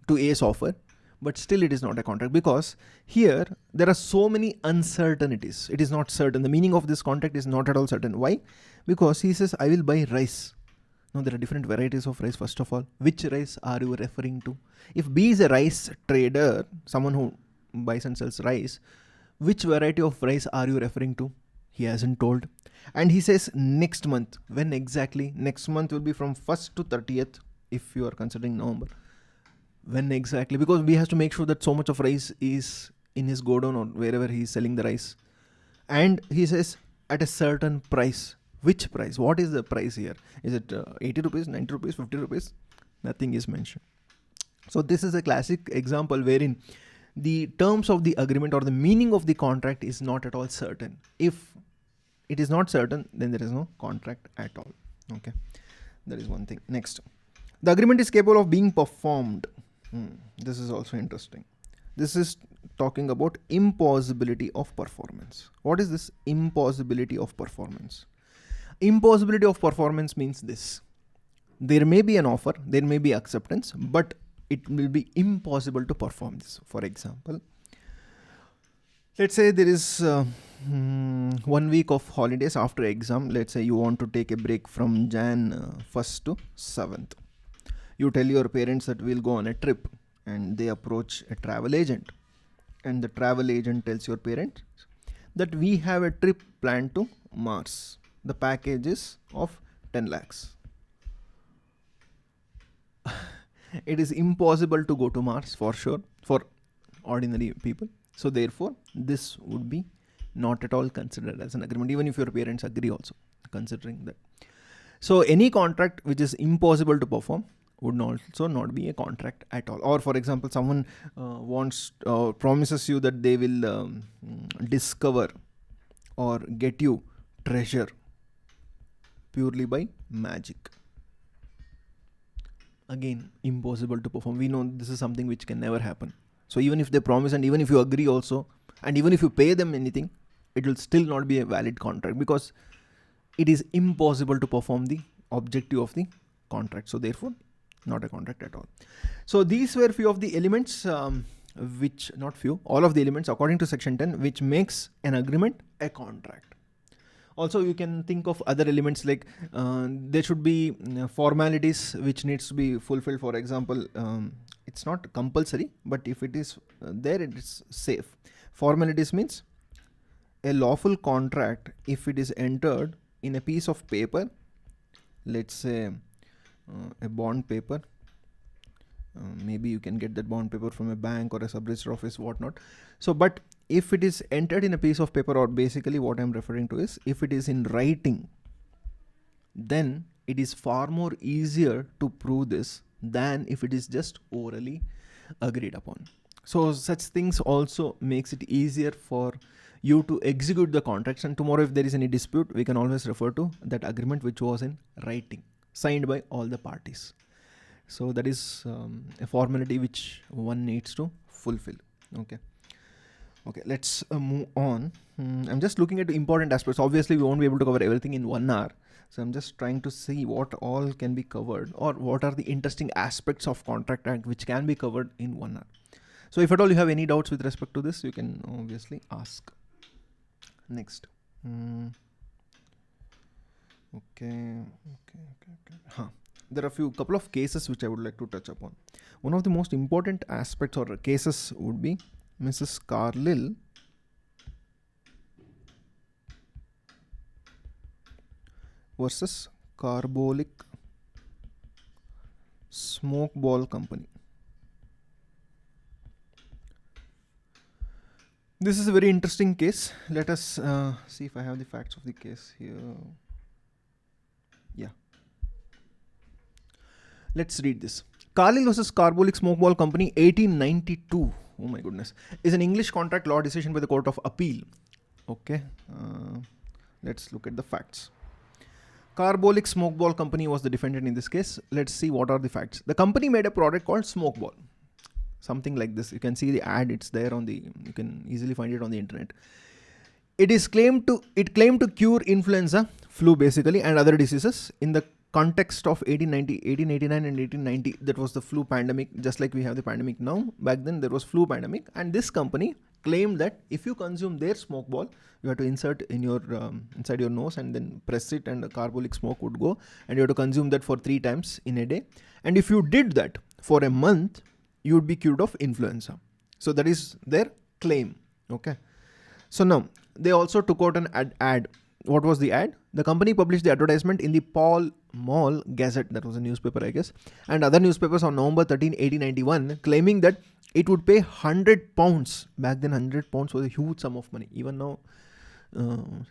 to A's offer, but still it is not a contract because here there are so many uncertainties. It is not certain. The meaning of this contract is not at all certain. Why? Because he says, I will buy rice. Now there are different varieties of rice. First of all, which rice are you referring to? If B is a rice trader, someone who buys and sells rice, which variety of rice are you referring to? He hasn't told. And he says next month. When exactly? Next month will be from 1st to 30th if you are considering November. When exactly? Because we have to make sure that so much of rice is in his godown or wherever he is selling the rice. And he says at a certain price. Which price? What is the price here? Is it 80 rupees, 90 rupees, 50 rupees? Nothing is mentioned. So this is a classic example wherein the terms of the agreement or the meaning of the contract is not at all certain. If it is not certain, then there is no contract at all. Okay, that is one thing. Next, the agreement is capable of being performed. This is also interesting. This is talking about impossibility of performance. What is this impossibility of performance? Impossibility of performance means this. there may be an offer, there may be acceptance, but it will be impossible to perform this. For example, let's say there is 1 week of holidays after exam. Let's say you want to take a break from Jan 1st to 7th. You tell your parents that we'll go on a trip, and they approach a travel agent, and the travel agent tells your parents that we have a trip planned to Mars. The package is of 10 lakhs. It is impossible to go to Mars for sure for ordinary people. So therefore, this would be not at all considered as an agreement, even if your parents agree also, considering that. So any contract which is impossible to perform would also not be a contract at all. Or for example, someone promises you that they will discover or get you treasure purely by magic. Again, impossible to perform. We know this is something which can never happen. So even if they promise, and even if you agree also, and even if you pay them anything, it will still not be a valid contract, because it is impossible to perform the objective of the contract. So therefore, not a contract at all. So these were few of the elements, all of the elements according to section 10, which makes an agreement a contract. Also, you can think of other elements like there should be formalities which needs to be fulfilled. For example, it's not compulsory, but if it is there, it is safe. Formalities means a lawful contract, if it is entered in a piece of paper, let's say a bond paper. Maybe you can get that bond paper from a bank or a sub-register office, whatnot. So, but if it is entered in a piece of paper, or basically what I'm referring to is if it is in writing, then it is far more easier to prove this than if it is just orally agreed upon. So such things also makes it easier for you to execute the contracts, and tomorrow if there is any dispute, we can always refer to that agreement which was in writing, signed by all the parties. So that is a formality which one needs to fulfill. Okay, let's move on. I'm just looking at the important aspects. Obviously, we won't be able to cover everything in 1 hour. So I'm just trying to see what all can be covered, or what are the interesting aspects of Contract Act which can be covered in 1 hour. So if at all you have any doubts with respect to this, you can obviously ask. Next. Okay. There are a couple of cases which I would like to touch upon. One of the most important aspects or cases would be Mrs. Carlill versus Carbolic Smoke Ball Company. This is a very interesting case. Let us see if I have the facts of the case here. Yeah. Let's read this. Carlill versus Carbolic Smoke Ball Company, 1892. Oh my goodness. Is an English contract law decision by the Court of Appeal. Okay. Let's look at the facts. Carbolic Smoke Ball Company was the defendant in this case. Let's see what are the facts. The company made a product called Smoke Ball. Something like this. You can see the ad. It's there on the. You can easily find it on the internet. It claimed to cure influenza, flu basically, and other diseases in the context of 1889 and 1890. That was the flu pandemic, just like we have the pandemic now. Back then there was flu pandemic, and this company claimed that if you consume their smoke ball, you have to insert in your inside your nose and then press it, and the carbolic smoke would go, and you have to consume that for 3 times in a day. And if you did that for a month, you would be cured of influenza. So that is their claim. Okay. So now they also took out an ad. What was the ad? The company published the advertisement in the Pall Mall Gazette, that was a newspaper I guess, and other newspapers on November 13, 1891, claiming that it would pay £100. Back then 100 pounds was a huge sum of money. Even now,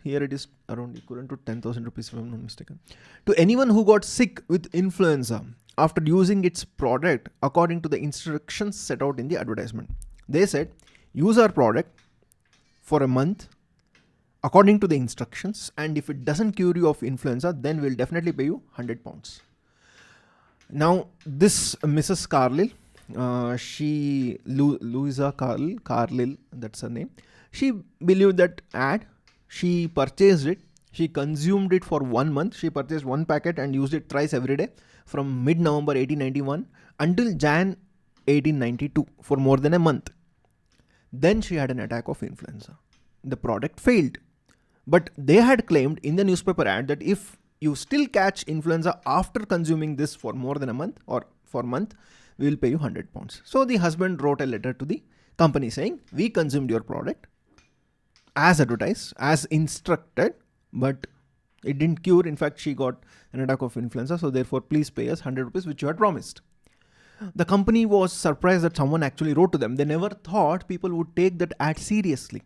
here it is around equivalent to 10,000 rupees if I'm not mistaken, to anyone who got sick with influenza after using its product according to the instructions set out in the advertisement. They said, use our product for a month according to the instructions, and if it doesn't cure you of influenza, then we'll definitely pay you £100. Now this Mrs. Carlill, Louisa Carlill, that's her name, she believed that ad, she purchased it, She consumed it for 1 month. She purchased 1 packet and used it thrice every day from mid-November 1891 until Jan 1892 for more than a month. Then she had an attack of influenza. The product failed. But they had claimed in the newspaper ad that if you still catch influenza after consuming this for more than a month or for a month, we will pay you £100. So the husband wrote a letter to the company saying, we consumed your product as advertised, as instructed, but it didn't cure. In fact, she got an attack of influenza. So therefore, please pay us ₹100 which you had promised. The company was surprised that someone actually wrote to them. They never thought people would take that ad seriously.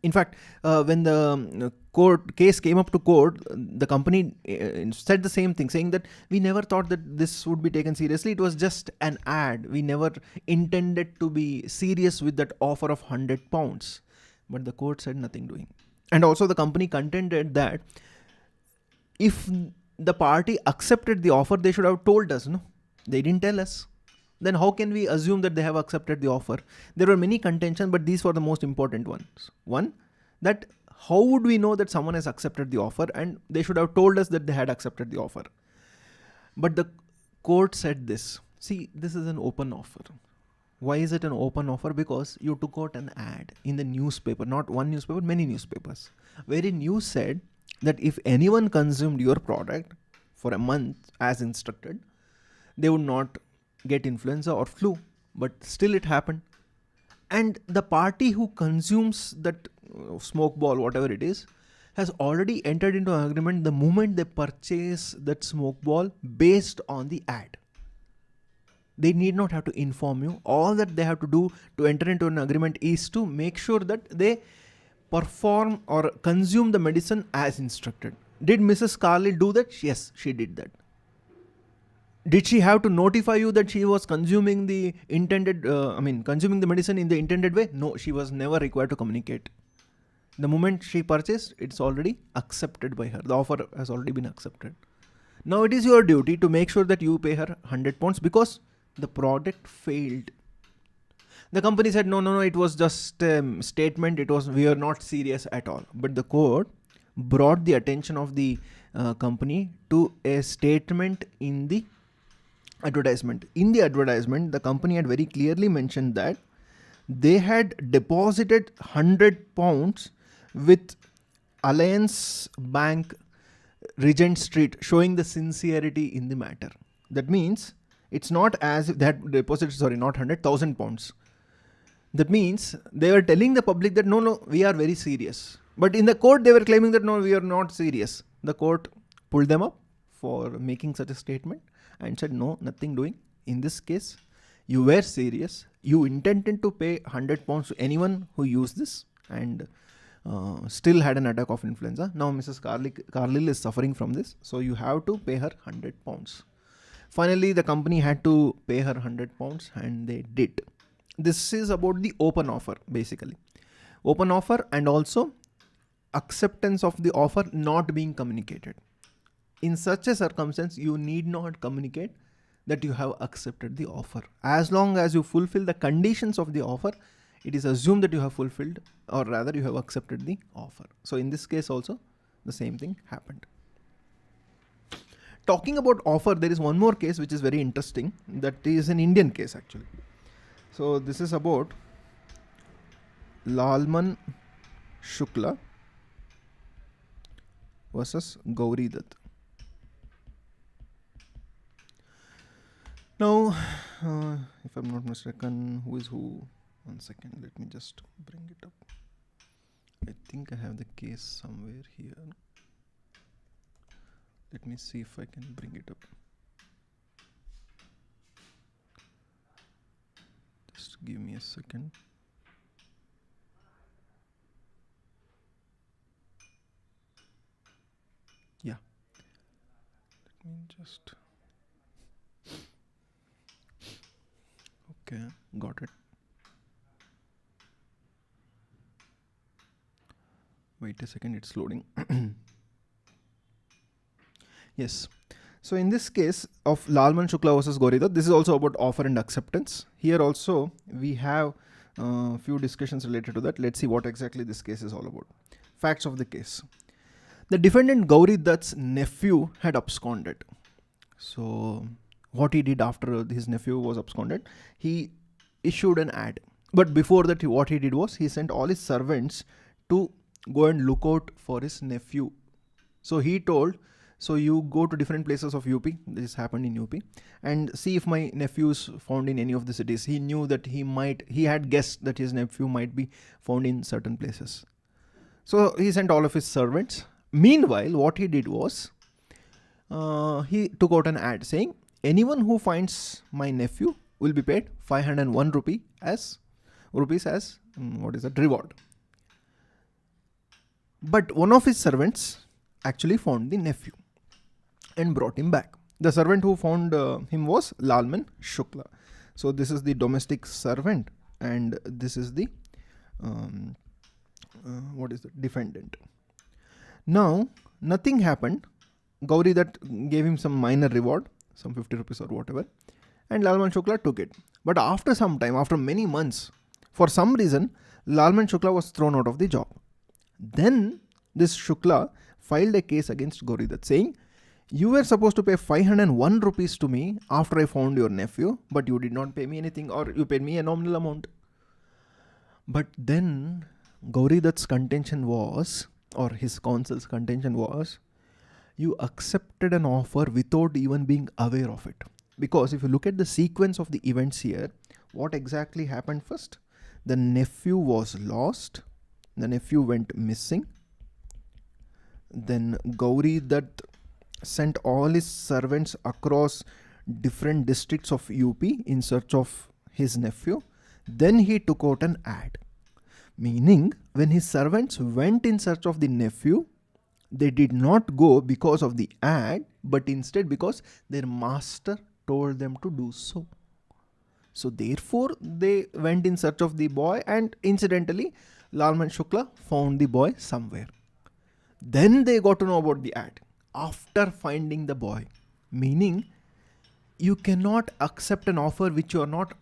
In fact, when the court case came up to court, the company said the same thing, saying that we never thought that this would be taken seriously. It was just an ad. We never intended to be serious with that offer of £100. But the court said nothing doing. And also the company contended that if the party accepted the offer, they should have told us. No, they didn't tell us. Then how can we assume that they have accepted the offer? There were many contentions, but these were the most important ones. One, that how would we know that someone has accepted the offer, and they should have told us that they had accepted the offer. But the court said this. See, this is an open offer. Why is it an open offer? Because you took out an ad in the newspaper, not one newspaper, many newspapers, wherein you said that if anyone consumed your product for a month as instructed, they would not get influenza or flu, but still it happened. And the party who consumes that smoke ball, whatever it is, has already entered into an agreement the moment they purchase that smoke ball based on the ad. They need not have to inform you. All that they have to do to enter into an agreement is to make sure that they perform or consume the medicine as instructed. Did Mrs. Carlill do that? Yes, she did that. Did she have to notify you that she was consuming the consuming the medicine in the intended way? No, she was never required to communicate. The moment she purchased, it's already accepted by her. The offer has already been accepted. Now it is your duty to make sure that you pay her £100 because the product failed. The company said, no, it was just a statement. We are not serious at all. But the court brought the attention of the company to a statement in the advertisement. In the advertisement, the company had very clearly mentioned that they had deposited £100 with Alliance Bank, Regent Street, showing the sincerity in the matter. That means it's not as if they had deposited, not £100,000. That means they were telling the public that no, we are very serious. But in the court, they were claiming that no, we are not serious. The court pulled them up for making such a statement and said, no, nothing doing. In this case, you were serious. You intended to pay £100 to anyone who used this and still had an attack of influenza. Now Mrs. Carlill is suffering from this. So you have to pay her £100. Finally, the company had to pay her £100 and they did. This is about the open offer, basically. Open offer and also acceptance of the offer not being communicated. In such a circumstance, you need not communicate that you have accepted the offer. As long as you fulfill the conditions of the offer, it is assumed that you have fulfilled, or rather you have accepted the offer. So in this case also, the same thing happened. Talking about offer, there is one more case which is very interesting. That is an Indian case actually. So this is about Lalman Shukla versus Gauri Dutt. Now, if I'm not mistaken, who is who? 1 second, let me just bring it up. I think I have the case somewhere here. Let me see if I can bring it up. Just give me a second. Yeah. Let me just... Okay, got it. Wait a second, it's loading. Yes. So in this case of Lalman Shukla versus Gauri Dutt, this is also about offer and acceptance. Here also we have a few discussions related to that. Let's see what exactly this case is all about. Facts of the case. The defendant Gauri Dutt's nephew had absconded. So what he did after his nephew was absconded, he issued an ad. But before that, what he did was he sent all his servants to go and look out for his nephew. So he told, so you go to different places of UP, this happened in UP, and see if my nephew is found in any of the cities. He knew that he had guessed that his nephew might be found in certain places. So he sent all of his servants. Meanwhile, what he did was, he took out an ad saying, anyone who finds my nephew will be paid 501 rupees as reward. But one of his servants actually found the nephew and brought him back. The servant who found him was Lalman Shukla. So this is the domestic servant, and this is the defendant. Now nothing happened. Gauri Dutt gave him some minor reward, some 50 rupees or whatever, and Lalman Shukla took it. But after some time, after many months, for some reason, Lalman Shukla was thrown out of the job. Then this Shukla filed a case against Gauri Dutt saying, you were supposed to pay 501 rupees to me after I found your nephew, but you did not pay me anything, or you paid me a nominal amount. But then Gauri Dutt's contention was, or his counsel's contention was, you accepted an offer without even being aware of it. Because if you look at the sequence of the events here, what exactly happened first? The nephew was lost. The nephew went missing. Then Gauri Dutt sent all his servants across different districts of UP in search of his nephew. Then he took out an ad. Meaning, when his servants went in search of the nephew, they did not go because of the ad, but instead because their master told them to do so. So therefore, they went in search of the boy, and incidentally, Lalman Shukla found the boy somewhere. Then they got to know about the ad after finding the boy. Meaning, you cannot accept an offer which you are not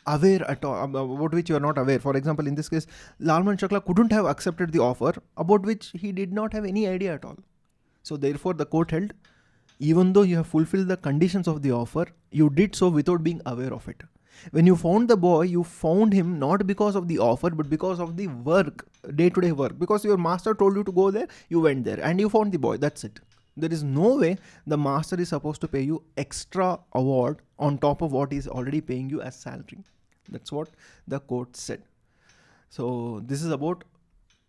aware at all, about which you are not aware. For example, in this case, Lalman Shukla couldn't have accepted the offer about which he did not have any idea at all. So therefore, the court held, even though you have fulfilled the conditions of the offer, you did so without being aware of it. When you found the boy, you found him not because of the offer, but because of the work, day-to-day work. Because your master told you to go there, you went there and you found the boy. That's it. There is no way the master is supposed to pay you extra award on top of what he is already paying you as salary. That's what the court said. So this is about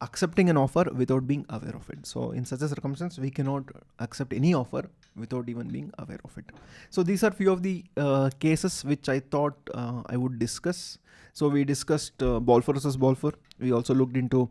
accepting an offer without being aware of it. So in such a circumstance, we cannot accept any offer without even being aware of it. So these are few of the cases which I thought I would discuss. So we discussed Balfour versus Balfour. We also looked into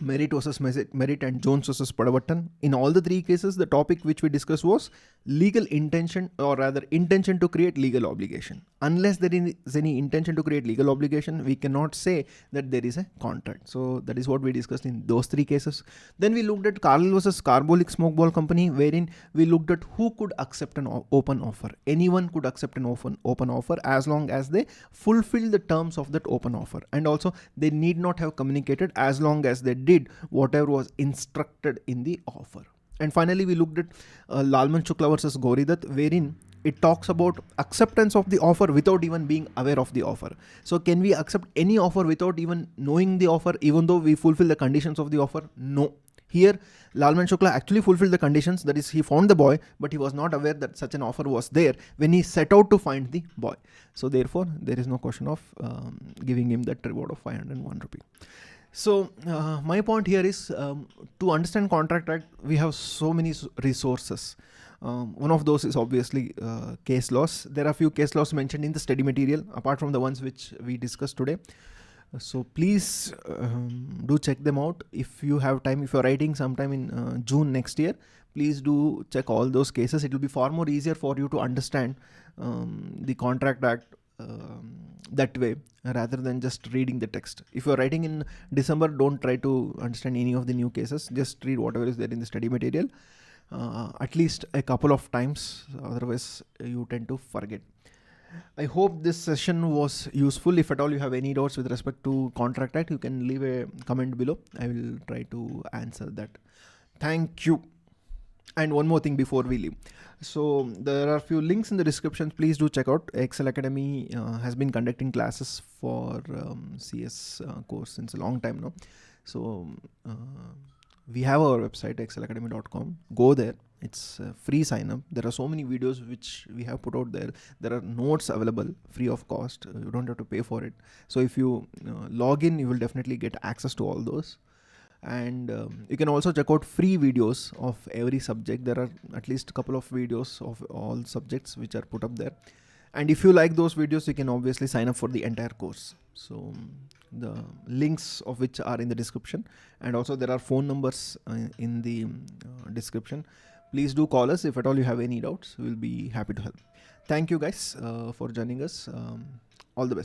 Merritt versus Merritt and Jones versus Padavattan. In all the three cases, the topic which we discussed was legal intention, or rather intention to create legal obligation. Unless there is any intention to create legal obligation, we cannot say that there is a contract. So that is what we discussed in those three cases. Then we looked at Carlill versus Carbolic Smoke Ball Company, wherein we looked at who could accept an open offer. Anyone could accept an open offer as long as they fulfill the terms of that open offer. And also they need not have communicated as long as they did whatever was instructed in the offer. And finally, we looked at Lalman Shukla versus Gauri Dutt, wherein it talks about acceptance of the offer without even being aware of the offer. So can we accept any offer without even knowing the offer, even though we fulfill the conditions of the offer? No. Here, Lalman Shukla actually fulfilled the conditions. That is, he found the boy, but he was not aware that such an offer was there when he set out to find the boy. So therefore, there is no question of giving him that reward of 501 rupee. So my point here is to understand Contract Act, we have so many resources. One of those is obviously case laws. There are few case laws mentioned in the study material apart from the ones which we discussed today. So please do check them out if you have time. If you're writing sometime in June next year, please do check all those cases. It will be far more easier for you to understand the Contract Act that way rather than just reading the text. If you're writing in December, don't try to understand any of the new cases. Just read whatever is there in the study material at least a couple of times, otherwise you tend to forget. I hope this session was useful. If at all you have any doubts with respect to Contract Act, you can leave a comment below. I will try to answer that. Thank you. And one more thing before we leave. So there are a few links in the description. Please do check out. Ekcel Academy has been conducting classes for CS course since a long time now. So we have our website excelacademy.com. Go there. It's free sign up. There are so many videos which we have put out there. There are notes available free of cost. You don't have to pay for it. So if you log in, you will definitely get access to all those. And you can also check out free videos of every subject. There are at least a couple of videos of all subjects which are put up there. And if you like those videos, you can obviously sign up for the entire course. So the links of which are in the description, and also there are phone numbers in the description. Please do call us if at all you have any doubts. We will be happy to help. Thank you guys for joining us. All the best.